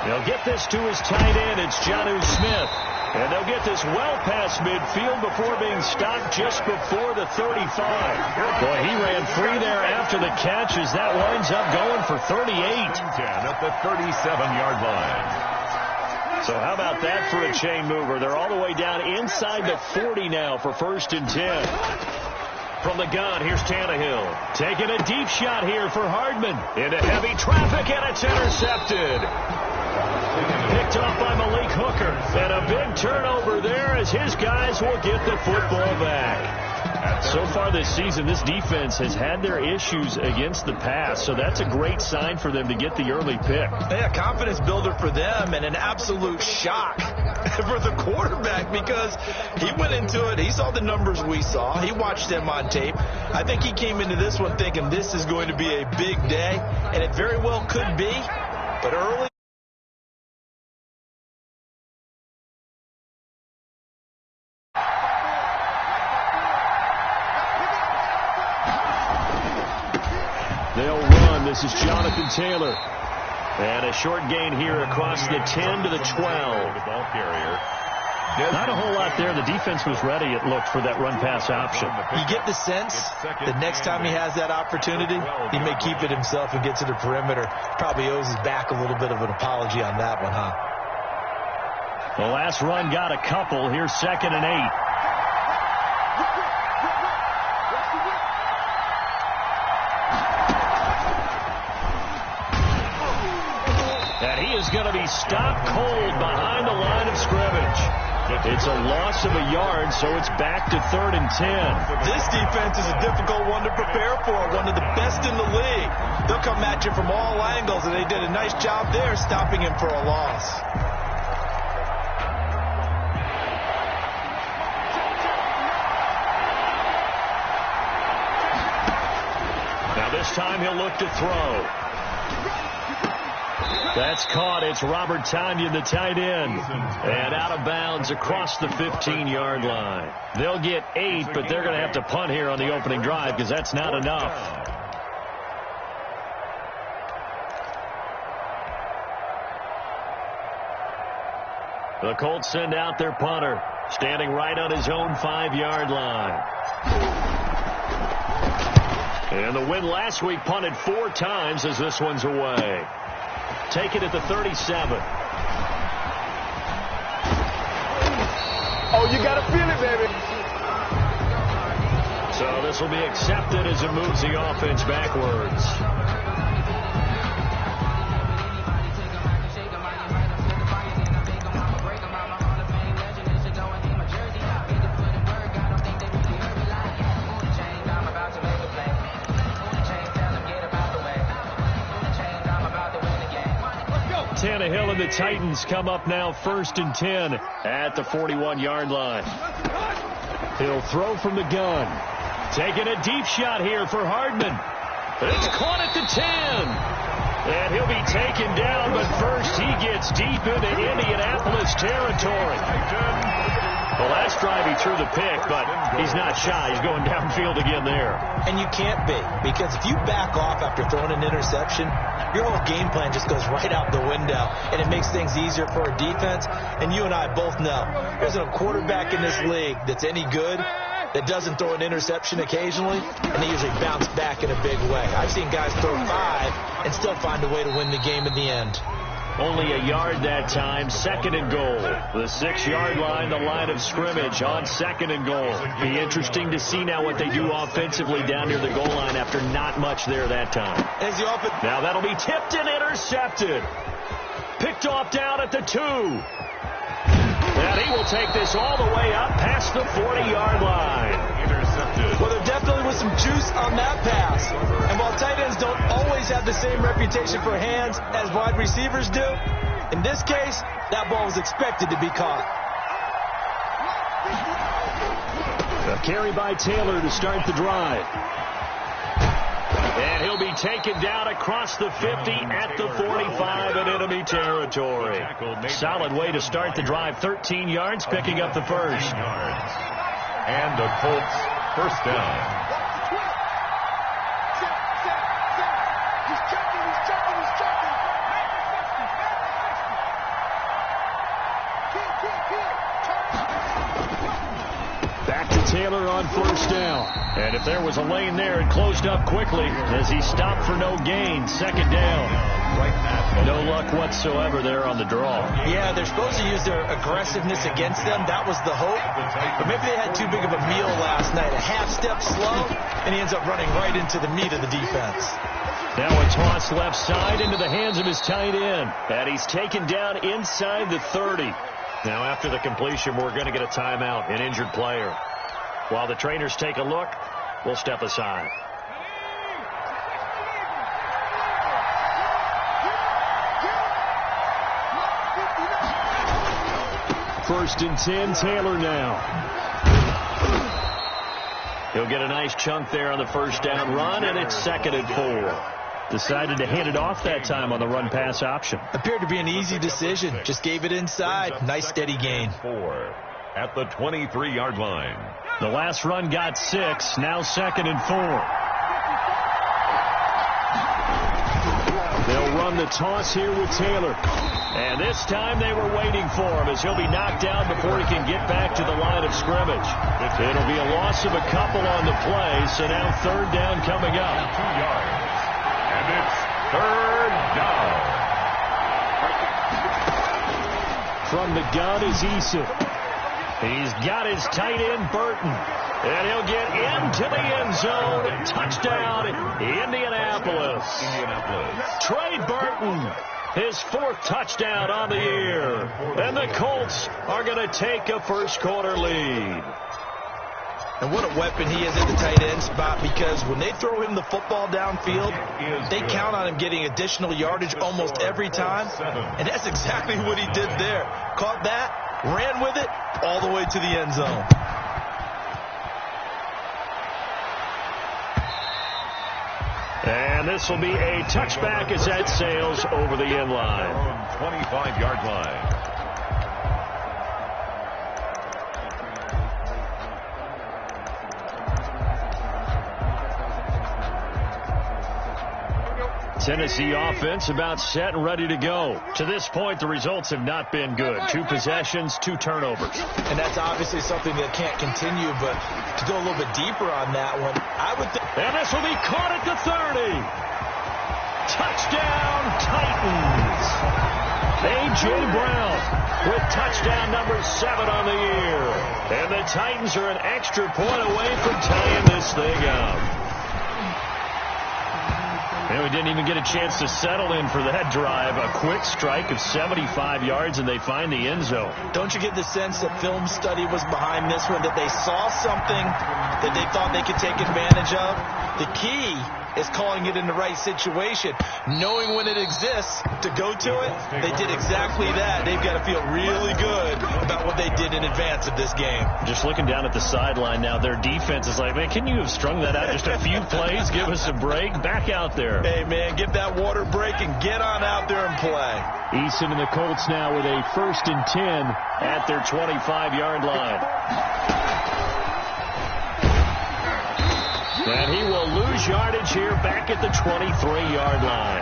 They'll get this to his tight end. It's Jonnu Smith. And they'll get this well past midfield before being stopped just before the 35. Boy, he ran free there after the catch as that winds up going for 38. 10 at the 37-yard line. So how about that for a chain mover? They're all the way down inside the 40 now for 1st and 10. From the gun, here's Tannehill. Taking a deep shot here for Hardman. Into heavy traffic, and it's intercepted. Picked off by Malik Hooker. And a big turnover there as his guys will get the football back. So far this season, this defense has had their issues against the pass, so that's a great sign for them to get the early pick. Yeah, confidence builder for them and an absolute shock for the quarterback because he went into it. He saw the numbers we saw. He watched them on tape. I think he came into this one thinking this is going to be a big day, and it very well could be, but early. They'll run. This is Jonathan Taylor. And a short gain here across the 10 to the 12. The ball carrier. Not a whole lot there. The defense was ready, it looked, for that run-pass option. You get the sense that next time he has that opportunity, he may keep it himself and get to the perimeter. Probably owes his back a little bit of an apology on that one, huh? The last run got a couple. Here's 2nd and 8. And he is going to be stopped cold behind the line of scrimmage. It's a loss of a yard, so it's back to 3rd and 10. This defense is a difficult one to prepare for, one of the best in the league. They'll come at you from all angles, and they did a nice job there stopping him for a loss. Now this time he'll look to throw. That's caught. It's Robert Tonyan, the tight end. And out of bounds across the 15-yard line. They'll get 8, but they're going to have to punt here on the opening drive because that's not enough. The Colts send out their punter, standing right on his own 5-yard line. And the win last week punted 4 times as this one's away. Take it at the 37. Oh, you got to feel it, baby. So this will be accepted as it moves the offense backwards. Tannehill and the Titans come up now 1st and 10 at the 41-yard line. He'll throw from the gun. Taking a deep shot here for Hardman. It's caught at the 10. And he'll be taken down, but first he gets deep into Indianapolis territory. The last drive he threw the pick, but he's not shy. He's going downfield again there. And you can't be, because if you back off after throwing an interception, your whole game plan just goes right out the window, and it makes things easier for a defense. And you and I both know there's a quarterback in this league that's any good that doesn't throw an interception occasionally, and they usually bounce back in a big way. I've seen guys throw 5 and still find a way to win the game in the end. Only a yard that time. 2nd and goal. The 6-yard line, the line of scrimmage on 2nd and goal. Be interesting to see now what they do offensively down near the goal line after not much there that time. Now that'll be tipped and intercepted. Picked off down at the 2. And he will take this all the way up past the 40-yard line. Intercepted. Well, there definitely was some juice on that pass. And while tight ends don't always have the same reputation for hands as wide receivers do, in this case, that ball was expected to be caught. A carry by Taylor to start the drive. And he'll be taken down across the 50 at the 45 in enemy territory. Solid way to start the drive. 13 yards, picking up the first. And the Colts first down. Back to Taylor on first down. And if there was a lane there, it closed up quickly as he stopped for no gain. Second down. No luck whatsoever there on the draw. Yeah, they're supposed to use their aggressiveness against them. That was the hope. But maybe they had too big of a meal last night. A half step slow, and he ends up running right into the meat of the defense. Now a toss left side into the hands of his tight end. And he's taken down inside the 30. Now after the completion, we're going to get a timeout, an injured player. While the trainers take a look, we'll step aside. First and 10, Taylor now. He'll get a nice chunk there on the first down run, and it's second and 4. Decided to hand it off that time on the run-pass option. Appeared to be an easy decision. Just gave it inside. Nice steady gain. 4 at the 23-yard line. The last run got 6. Now second and 4. They'll run the toss here with Taylor. And this time they were waiting for him as he'll be knocked down before he can get back to the line of scrimmage. It'll be a loss of a couple on the play, so now third down coming up. 2 yards. And it's third down. From the gun is Eason. He's got his tight end, Burton. And he'll get into the end zone. Touchdown, Indianapolis. Trey Burton, his 4th touchdown on the year. And the Colts are going to take a first-quarter lead. And what a weapon he is at the tight end spot, because when they throw him the football downfield, they count on him getting additional yardage almost every time. And that's exactly what he did there. Caught that, ran with it, all the way to the end zone. And this will be a touchback as that sails over the end line. 25-yard line. Tennessee offense about set and ready to go. To this point, the results have not been good. 2 possessions, 2 turnovers. And that's obviously something that can't continue, but to go a little bit deeper on that one, I would think... And this will be caught at the 30. Touchdown, Titans. A.J. Brown with touchdown number 7 on the year. And the Titans are an extra point away from tying this thing up. And we didn't even get a chance to settle in for that drive. A quick strike of 75 yards, and they find the end zone. Don't you get the sense that film study was behind this one, that they saw something that they thought they could take advantage of? The key is calling it in the right situation, knowing when it exists to go to it. They did exactly that. They've got to feel really good about what they did in advance of this game. Just looking down at the sideline now, their defense is like, man, can you have strung that out just a few plays? Give us a break. Back out there. Hey, man, get that water break and get on out there and play. Eason and the Colts now with a 1st and 10 at their 25-yard line. And he will lose yardage here back at the 23-yard line.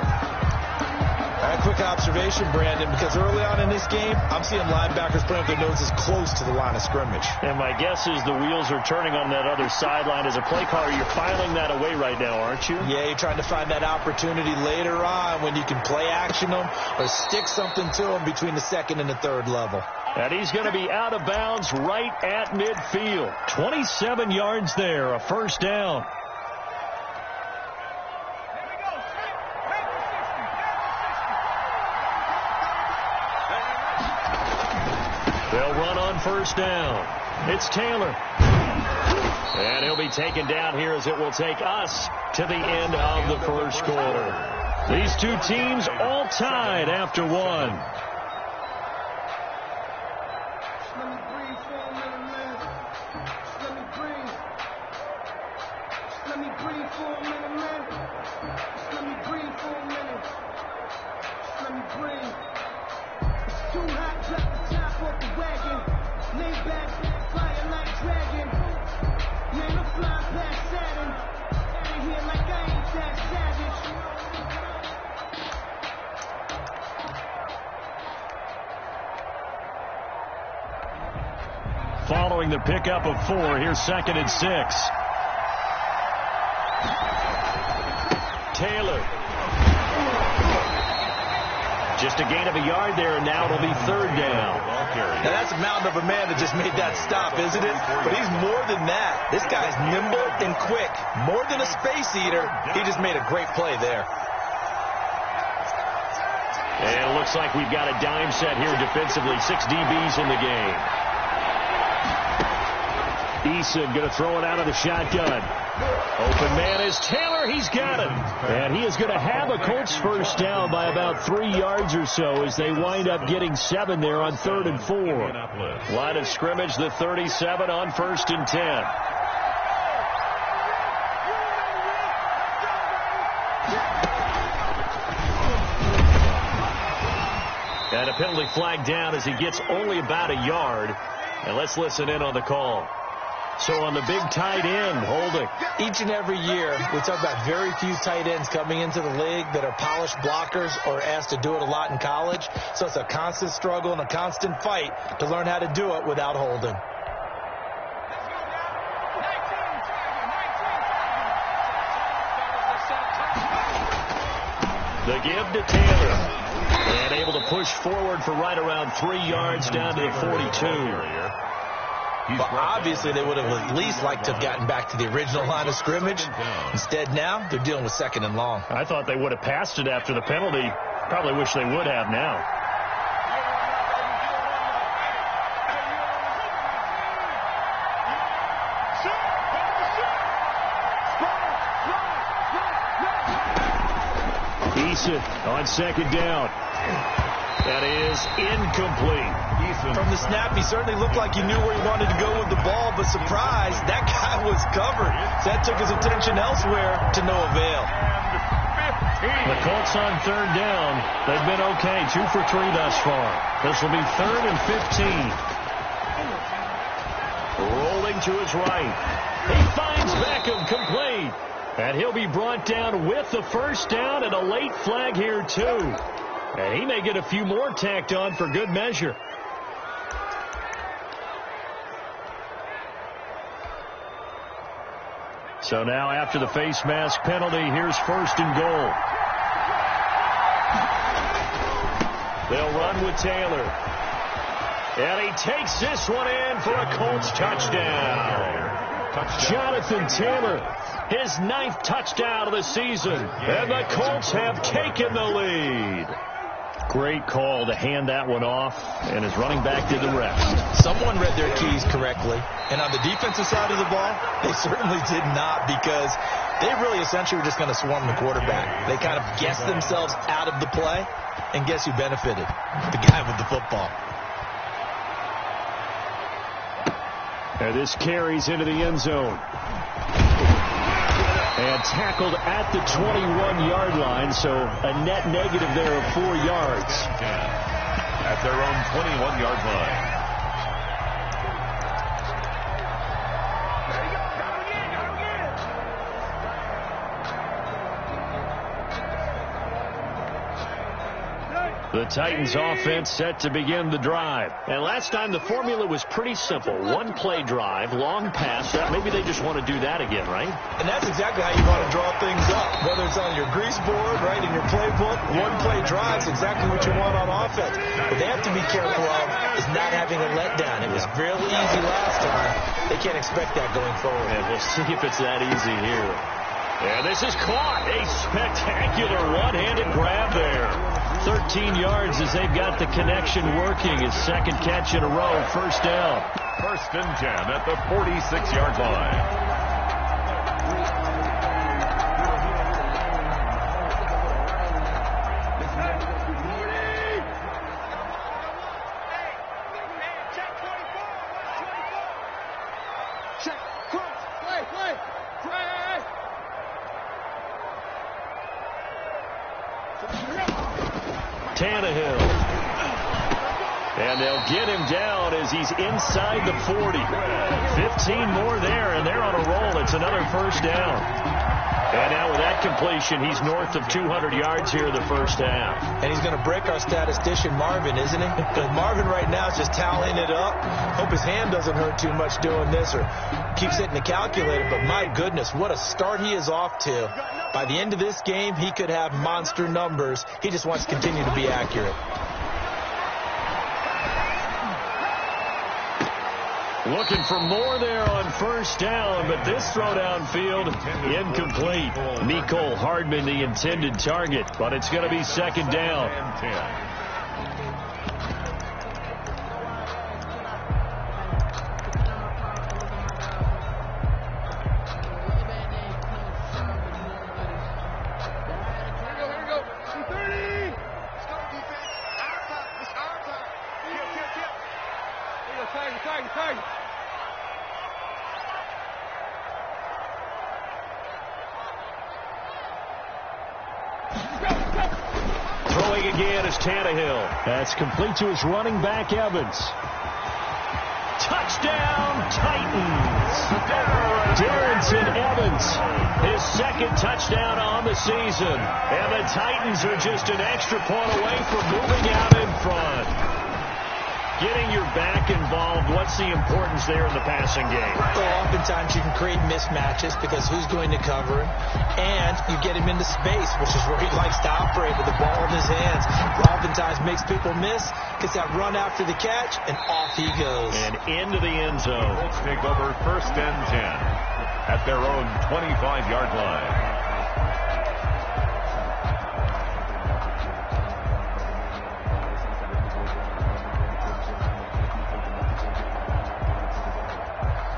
A quick observation, Brandon, because early on in this game, I'm seeing linebackers putting up their noses close to the line of scrimmage. And my guess is the wheels are turning on that other sideline. As a play caller, you're filing that away right now, aren't you? Yeah, you're trying to find that opportunity later on when you can play action them or stick something to them between the 2nd and the 3rd level. And he's going to be out of bounds right at midfield. 27 yards there, a first down. They'll run on first down. It's Taylor. And he'll be taken down here as it will take us to the end of the first quarter. These two teams all tied after one. following the pickup of 4. Here's 2nd and 6. Taylor. Just a gain of a yard there, and now it'll be 3rd down. Now that's a mountain of a man that just made that stop, isn't it? But he's more than that. This guy's nimble and quick. More than a space eater. He just made a great play there. And it looks like we've got a dime set here defensively. 6 DBs in the game. Eason going to throw it out of the shotgun. Open man is Taylor. He's got it. And he is going to have a Colts first down by about 3 yards or so as they wind up getting 7 there on 3rd and 4. Line of scrimmage, the 37 on 1st and 10. And a penalty flag down as he gets only about a yard. And let's listen in on the call. So on the big tight end, holding. Each and every year, we talk about very few tight ends coming into the league that are polished blockers or asked to do it a lot in college. So it's a constant struggle and a constant fight to learn how to do it without holding. The give to Taylor. And able to push forward for right around 3 yards down to the 42. But obviously they would have at least liked to have gotten back to the original line of scrimmage. Instead now they're dealing with 2nd and long. I thought they would have passed it after the penalty. Probably wish they would have now. Eason on 2nd down. That is incomplete. From the snap, he certainly looked like he knew where he wanted to go with the ball, but surprise, that guy was covered. That took his attention elsewhere to no avail. The Colts on 3rd down. They've been okay. 2 for 3 thus far. This will be 3rd and 15. Rolling to his right. He finds Beckham complete. And he'll be brought down with the first down and a late flag here, too. And he may get a few more tacked on for good measure. So now after the face mask penalty, here's 1st and goal. They'll run with Taylor. And he takes this one in for a Colts touchdown. Jonathan Taylor, his 9th touchdown of the season. And the Colts have taken the lead. Great call to hand that one off, and his running back did the rest. Someone read their keys correctly, and on the defensive side of the ball, they certainly did not, because they really essentially were just going to swarm the quarterback. They kind of guessed themselves out of the play, and guess who benefited? The guy with the football. And this carries into the end zone. And tackled at the 21-yard line, so a net negative there of 4 yards. At their own 21-yard line. The Titans offense set to begin the drive. And last time the formula was pretty simple. 1 play drive, long pass. Maybe they just want to do that again, right? And that's exactly how you want to draw things up. Whether it's on your grease board, right, in your playbook, 1 play drive is exactly what you want on offense. What they have to be careful of is not having a letdown. It was really easy last time. They can't expect that going forward. And we'll see if it's that easy here. And this is caught. A spectacular one-handed grab there. 13 yards as they've got the connection working. His 2nd catch in a row, first down. 1st and 10 at the 46-yard line. Tannehill. And they'll get him down as he's inside the 40. 15 more there, and they're on a roll. It's another first down. And now with that completion, he's north of 200 yards here in the first half. And he's going to break our statistician Marvin, isn't he? Because Marvin right now is just tallying it up. Hope his hand doesn't hurt too much doing this or keeps hitting the calculator. But my goodness, what a start he is off to. By the end of this game, he could have monster numbers. He just wants to continue to be accurate. Looking for more there on first down, but this throw downfield incomplete. Mecole Hardman, the intended target, but it's going to be second down. Throwing again is Tannehill. That's complete to his running back, Evans. Touchdown, Titans. Darrington Evans, his second touchdown on the season. And the Titans are just an extra point away from moving out in front. Getting your back involved, what's the importance there in the passing game? Well, oftentimes you can create mismatches because who's going to cover him? And you get him into space, which is where he likes to operate with the ball in his hands. Oftentimes makes people miss, gets that run after the catch, and off he goes. And into the end zone. Colts take over first and 10 at their own 25-yard line.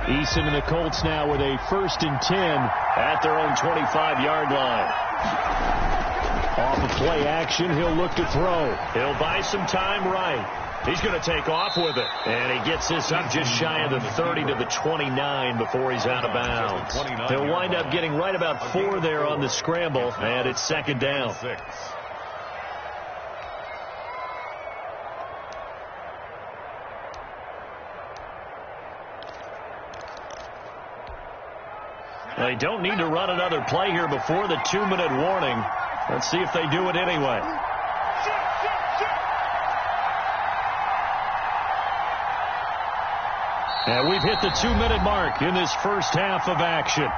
Eason and the Colts now with a first and 10 at their own 25-yard line. Off of play action, he'll look to throw. He'll buy some time right. He's going to take off with it. And he gets this up just shy of the 30 to the 29 before he's out of bounds. He'll wind up getting right about 4 there on the scramble, and it's second down. They don't need to run another play here before the 2-minute warning. Let's see if they do it anyway. And we've hit the 2-minute mark in this first half of action.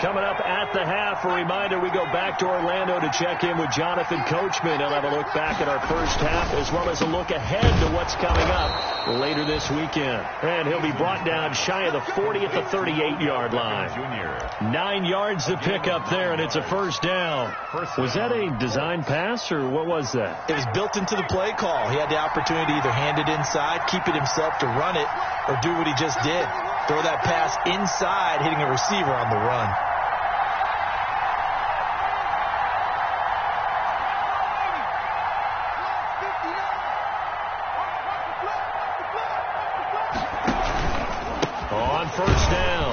Coming up at the half, a reminder, we go back to Orlando to check in with Jonathan Coachman. He'll have a look back at our first half as well as a look ahead to what's coming up later this weekend. And he'll be brought down shy of the 40 at the 38-yard line. 9 yards to pick up there, and it's a first down. Was that a design pass, or what was that? It was built into the play call. He had the opportunity to either hand it inside, keep it himself to run it, or do what he just did. Throw that pass inside, hitting a receiver on the run. First down.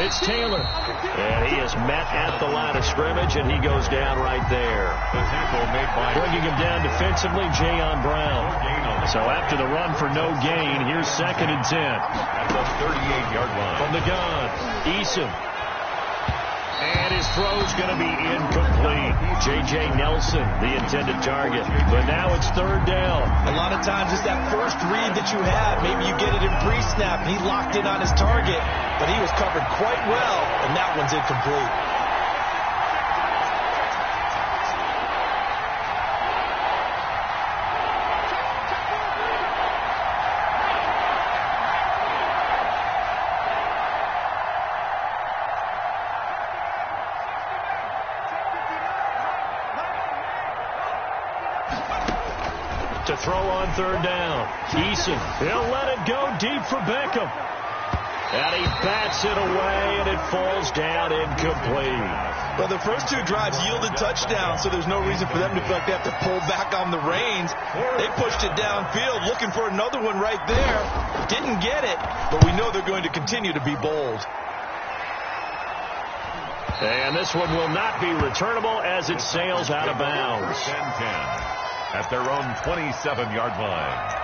It's Taylor. And he is met at the line of scrimmage, and he goes down right there. The tackle made by bringing him down defensively, Jayon Brown. So after the run for no gain, here's second and 10. At the 38-yard line. From the gun, Eason. And his throw's going to be incomplete. J.J. Nelson, the intended target. But now it's third down. A lot of times it's that first read that you have. Maybe you get it in pre-snap, and he locked in on his target. But he was covered quite well, and that one's incomplete. To throw on third down. Eason, he'll let it go deep for Beckham. And he bats it away, and it falls down incomplete. Well, the first 2 drives yielded touchdowns, so there's no reason for them to feel like they have to pull back on the reins. They pushed it downfield, looking for another one right there. Didn't get it, but we know they're going to continue to be bold. And this one will not be returnable as it sails out of bounds. 10-10. At their own 27-yard line.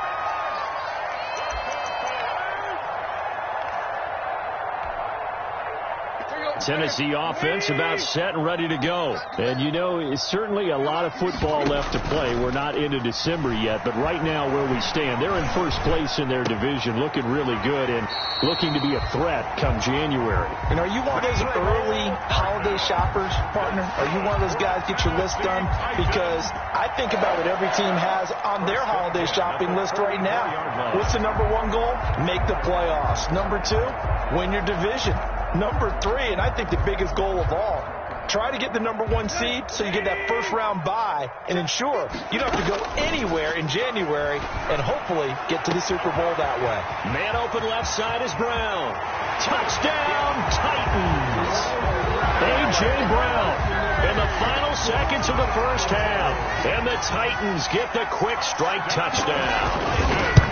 Tennessee offense about set and ready to go. And, you know, it's certainly a lot of football left to play. We're not into December yet, but right now where we stand, they're in first place in their division, looking really good and looking to be a threat come January. And are you one of those early holiday shoppers, partner? Are you one of those guys get your list done? Because I think about what every team has on their holiday shopping list right now. What's the number one goal? Make the playoffs. Number two, win your division. Number three, and I think the biggest goal of all, try to get the number one seed so you get that first round bye and ensure you don't have to go anywhere in January and hopefully get to the Super Bowl that way. Man open left side is Brown. Touchdown, Titans. A.J. Brown in the final seconds of the first half. And the Titans get the quick strike touchdown.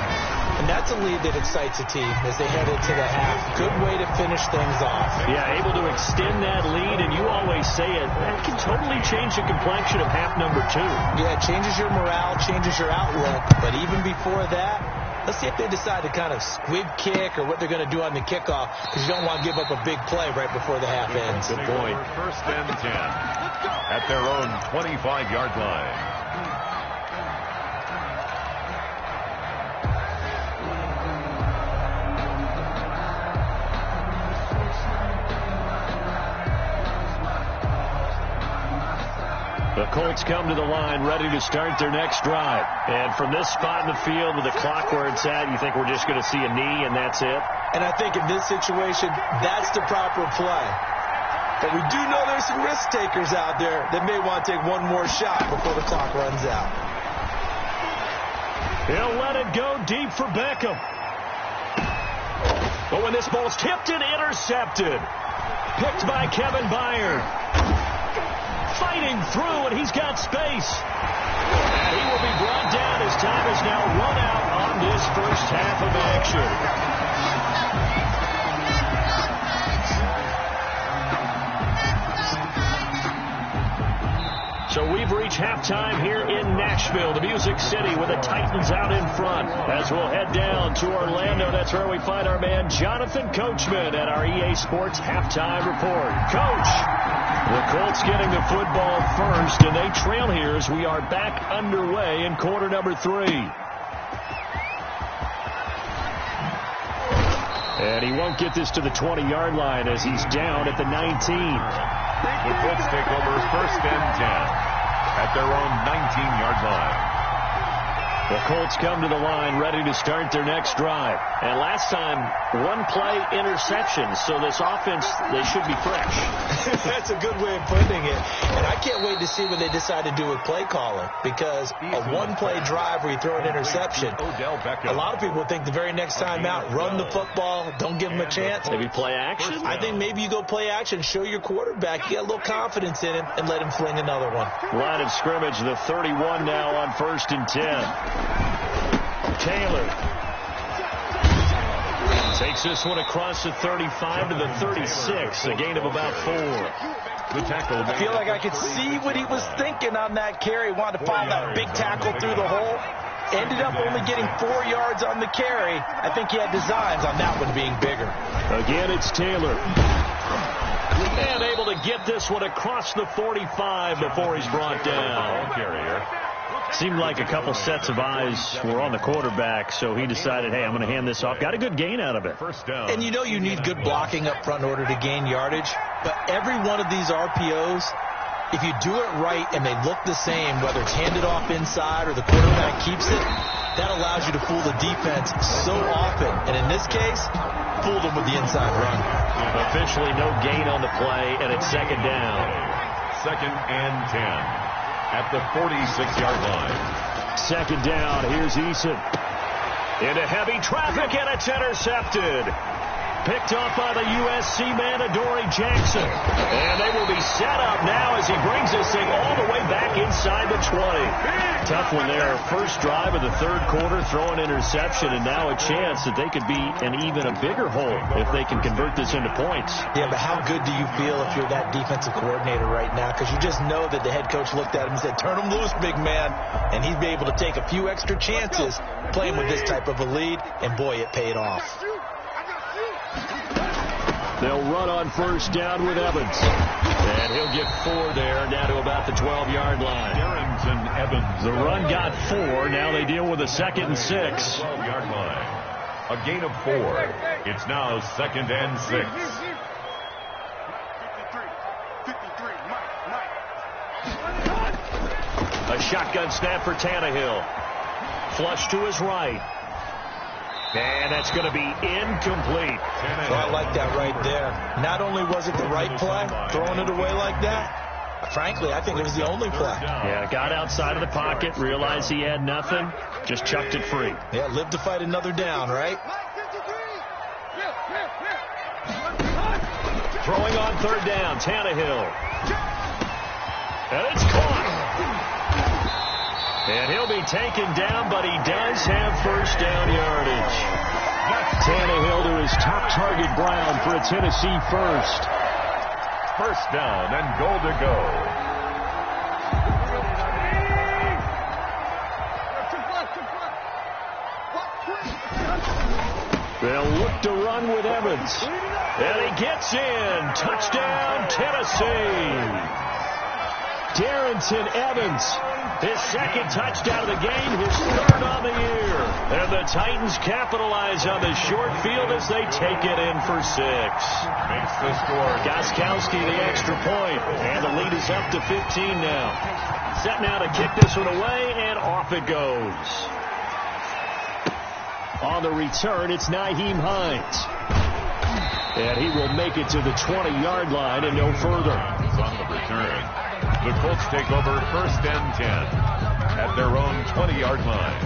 And that's a lead that excites a team as they head into the half. Good way to finish things off. Yeah, able to extend that lead, and you always say it, that can totally change the complexion of half number two. Yeah, it changes your morale, changes your outlook. But even before that, let's see if they decide to kind of squib kick or what they're going to do on the kickoff, because you don't want to give up a big play right before the half ends. Good point. First and 10 at their own 25-yard line. The Colts come to the line ready to start their next drive. And from this spot in the field with the clock where it's at, you think we're just going to see a knee and that's it? And I think in this situation, that's the proper play. But we do know there's some risk takers out there that may want to take one more shot before the clock runs out. He'll let it go deep for Beckham. But when this ball's tipped and intercepted, picked by Kevin Byard. Fighting through, and he's got space. And he will be brought down as time is now run out on this first half of action. So we've reached halftime here in Nashville, the Music City, with the Titans out in front. As we'll head down to Orlando, that's where we find our man Jonathan Coachman at our EA Sports Halftime Report. Coach, the Colts getting the football first, and they trail here as we are back underway in quarter number 3. And he won't get this to the 20-yard line as he's down at the 19. The Colts take over first and 10 at their own 19-yard line. The Colts come to the line ready to start their next drive. And last time, one-play interception. So this offense, they should be fresh. That's a good way of putting it. And I can't wait to see what they decide to do with play calling. Because a one-play drive where you throw an interception, a lot of people think the very next time out, run the football, don't give them a chance. Maybe play action? I think maybe you go play action, show your quarterback, get a little confidence in him, and let him fling another one. Line of scrimmage, the 31 now on first and 10. Taylor takes this one across the 35 to the 36, a gain of about 4. The tackle. I feel like I could see what he was thinking on that carry. Wanted to find that big tackle through the hole. Ended up only getting 4 yards on the carry. I think he had designs on that one being bigger. Again, it's Taylor. And able to get this one across the 45 before he's brought down. Carrier. Seemed like a couple sets of eyes were on the quarterback, so he decided, hey, I'm going to hand this off. Got a good gain out of it. First down. And you know you need good blocking up front in order to gain yardage. But every one of these RPOs, if you do it right and they look the same, whether it's handed off inside or the quarterback keeps it, that allows you to fool the defense so often. And in this case, fool them with the inside run. Officially no gain on the play, and it's second down. Second and 10 at the 46-yard line. Second down, here's Eason. Into heavy traffic, and it's intercepted. Picked off by the USC man, Adoree Jackson. And they will be set up now as he brings this thing all the way back inside the 20. Tough one there. First drive of the third quarter, throw an interception, and now a chance that they could be in even a bigger hole if they can convert this into points. Yeah, but how good do you feel if you're that defensive coordinator right now? Because you just know that the head coach looked at him and said, turn him loose, big man. And he'd be able to take a few extra chances playing with this type of a lead, and boy, it paid off. They'll run on first down with Evans. And he'll get 4 there, down to about the 12-yard line. Darrington Evans. The run got 4. Now they deal with a 2nd and 6. 12-yard line. A gain of 4. It's now 2nd and 6. A shotgun snap for Tannehill. Flush to his right. And that's going to be incomplete. So I like that right there. Not only was it the right play, throwing it away like that, frankly, I think it was the only play. Yeah, got outside of the pocket, realized he had nothing, just chucked it free. Yeah, live to fight another down, right? Throwing on 3rd down, Tannehill. And it's caught. And he'll be taken down, but he does have first down yardage. Tannehill to his top target, Brown, for a Tennessee first. First down and goal to go. They'll look to run with Evans. And he gets in. Touchdown, Tennessee. Darrington Evans, his 2nd touchdown of the game, his 3rd on the year. And the Titans capitalize on the short field as they take it in for 6. Makes the score. Gostkowski the extra point, and the lead is up to 15 now. Set now to kick this one away, and off it goes. On the return, it's Nyheim Hines. And he will make it to the 20-yard line and no further. On the return. The Colts take over 1st and 10 at their own 20-yard line.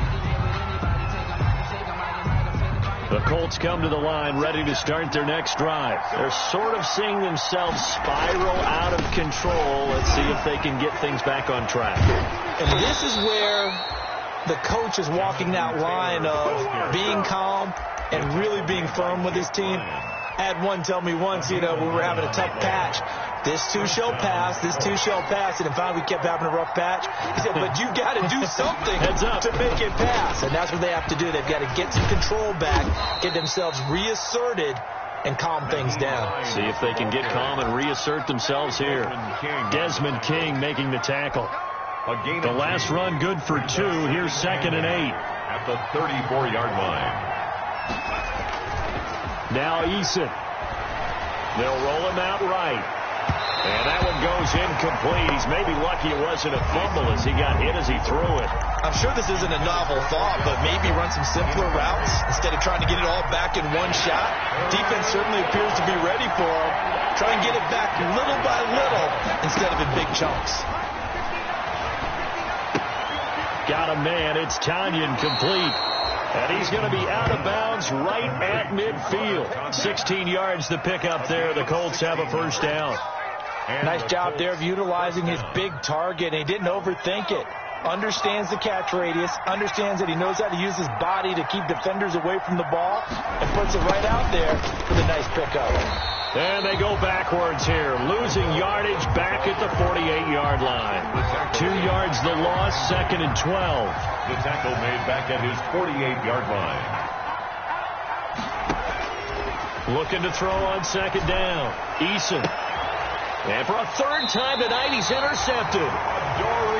The Colts come to the line ready to start their next drive. They're sort of seeing themselves spiral out of control. Let's see if they can get things back on track. And this is where the coach is walking that line of being calm and really being firm with his team. I had one tell me once, we were having a tough patch. This too shall pass, this too shall pass. And finally we kept having a rough patch. He said, but you got to do something to make it pass. And that's what they have to do. They've got to get some control back, get themselves reasserted, and calm things down. See if they can get calm and reassert themselves here. Desmond King making the tackle. The last run good for 2. Here's 2nd and 8. At the 34-yard line. Now Eason. They'll roll him out right. And that one goes incomplete. He's maybe lucky it wasn't a fumble as he got hit as he threw it. I'm sure this isn't a novel thought, but maybe run some simpler routes instead of trying to get it all back in one shot. Defense certainly appears to be ready for him. Try and get it back little by little instead of in big chunks. Got a man. It's Tanyan complete. And he's going to be out of bounds right at midfield. 16 yards to pick up there. The Colts have a first down. Nice job there of utilizing his big target. And he didn't overthink it. Understands the catch radius. Understands that he knows how to use his body to keep defenders away from the ball. And puts it right out there for the nice pickup. And they go backwards here. Losing yardage back at the 48-yard line. 2 yards the loss, 2nd and 12. The tackle made back at his 48-yard line. Looking to throw on 2nd down. Eason. And for a 3rd time tonight, he's intercepted.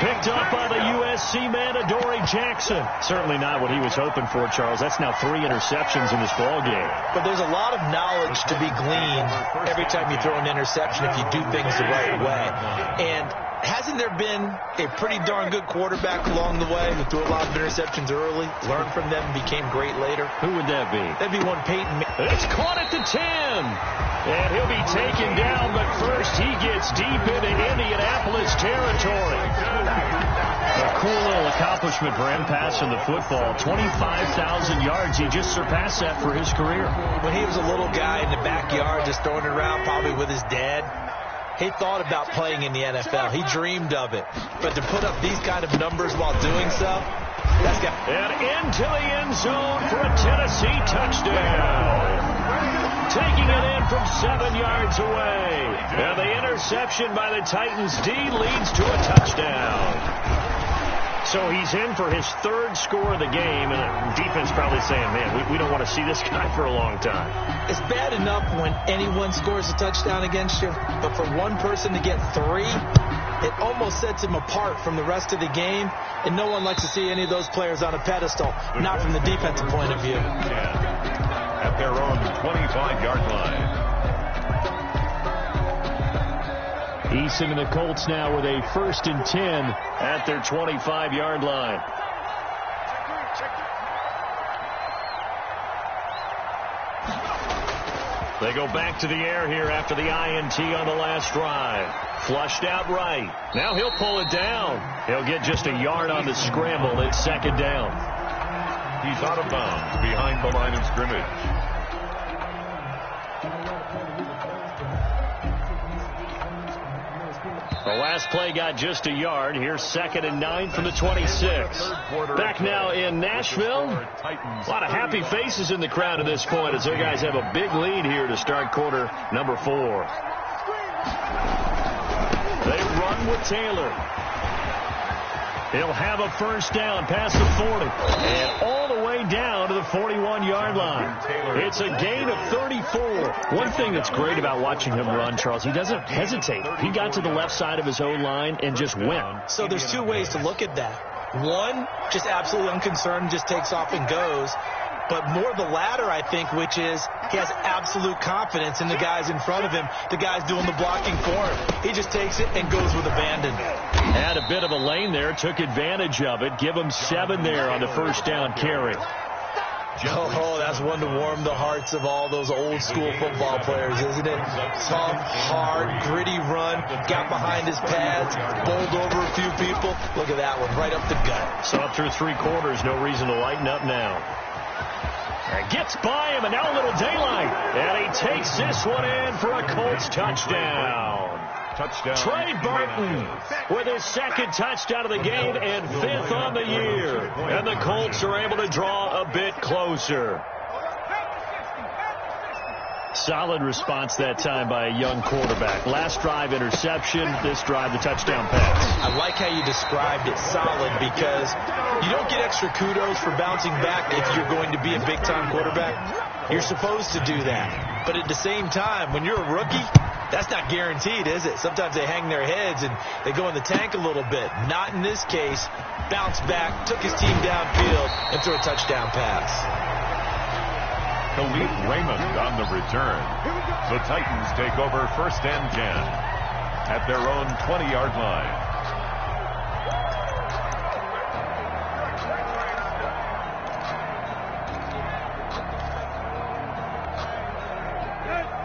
Picked up by the USC man, Adoree Jackson. Certainly not what he was hoping for, Charles. That's now 3 interceptions in this ball game. But there's a lot of knowledge to be gleaned every time you throw an interception if you do things the right way. And hasn't there been a pretty darn good quarterback along the way who threw a lot of interceptions early, learned from them, became great later? Who would that be? That'd be one Peyton. It's caught at the 10. And he'll be taken down, but first he gets deep into Indianapolis territory. A cool little accomplishment for him passing the football. 25,000 yards. He just surpassed that for his career. When he was a little guy in the backyard just throwing it around, probably with his dad, he thought about playing in the NFL. He dreamed of it. But to put up these kind of numbers while doing so, that's got... And into the end zone for a Tennessee touchdown. Taking it in from 7 yards away. And the interception by the Titans D leads to a touchdown. So he's in for his third score of the game, and the defense probably saying, man, we don't want to see this guy for a long time. It's bad enough when anyone scores a touchdown against you, but for one person to get 3, it almost sets him apart from the rest of the game, and no one likes to see any of those players on a pedestal, not from the defensive point of view. At their own 25-yard line. Eason and the Colts now with a 1st and 10 at their 25-yard line. They go back to the air here after the INT on the last drive. Flushed out right. Now he'll pull it down. He'll get just a yard on the scramble. It's 2nd down. He's out of bounds behind the line of scrimmage. The last play got just a yard. Here's 2nd and 9 from the 26. Back now in Nashville. A lot of happy faces in the crowd at this point as their guys have a big lead here to start quarter number 4. They run with Taylor. He'll have a 1st down past the 40 and all the way down to the 41-yard line. It's a gain of 34. One thing that's great about watching him run, Charles, he doesn't hesitate. He got to the left side of his own line and just went. So there's 2 ways to look at that. One, just absolutely unconcerned, just takes off and goes. But more the latter, I think, which is he has absolute confidence in the guys in front of him, the guys doing the blocking for him. He just takes it and goes with abandon. Had a bit of a lane there, took advantage of it. Give him 7 there on the 1st down carry. Oh, that's one to warm the hearts of all those old school football players, isn't it? Tough, hard, gritty run, got behind his pads, bowled over a few people. Look at that one, right up the gut. So up through 3 quarters, no reason to lighten up now. Gets by him, and now a little daylight. And he takes this one in for a Colts touchdown. Trey Burton with his 2nd touchdown of the game and 5th on the year. And the Colts are able to draw a bit closer. Solid response that time by a young quarterback. Last drive, interception. This drive, the touchdown pass. I like how you described it, solid, because you don't get extra kudos for bouncing back if you're going to be a big-time quarterback. You're supposed to do that. But at the same time, when you're a rookie, that's not guaranteed, is it? Sometimes they hang their heads and they go in the tank a little bit. Not in this case. Bounced back, took his team downfield, and threw a touchdown pass. Khalif Raymond on the return. The Titans take over 1st and 10 at their own 20-yard line.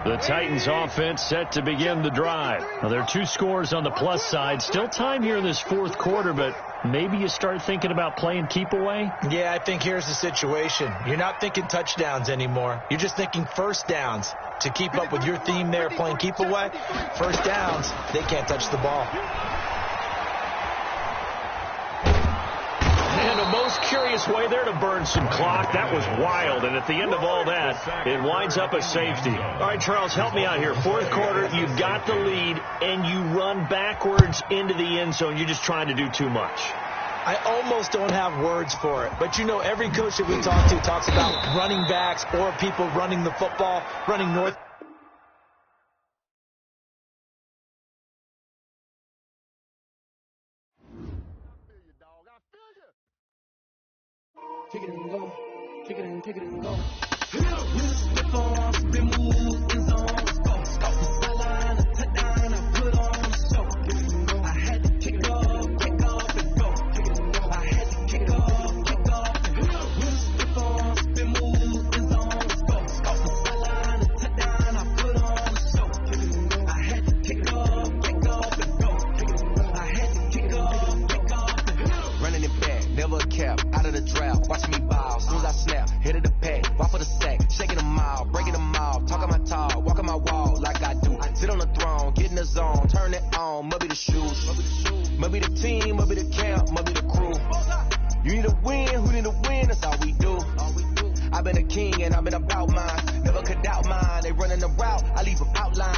The Titans offense set to begin the drive. Now, there are 2 scores on the plus side. Still time here in this 4th quarter, but maybe you start thinking about playing keep away? Yeah, I think here's the situation. You're not thinking touchdowns anymore. You're just thinking 1st downs. To keep up with your theme there, playing keep away, 1st downs, they can't touch the ball. And the most curious way there to burn some clock. That was wild. And at the end of all that, it winds up a safety. All right, Charles, help me out here. 4th quarter, you've got the lead, and you run backwards into the end zone. You're just trying to do too much. I almost don't have words for it. But, you know, every coach that we talk to talks about running backs or people running the football, running north. Kick it and go. Kick it and go. I've been a king and I've been about mine. Never could doubt mine. They running the route. I leave them outline.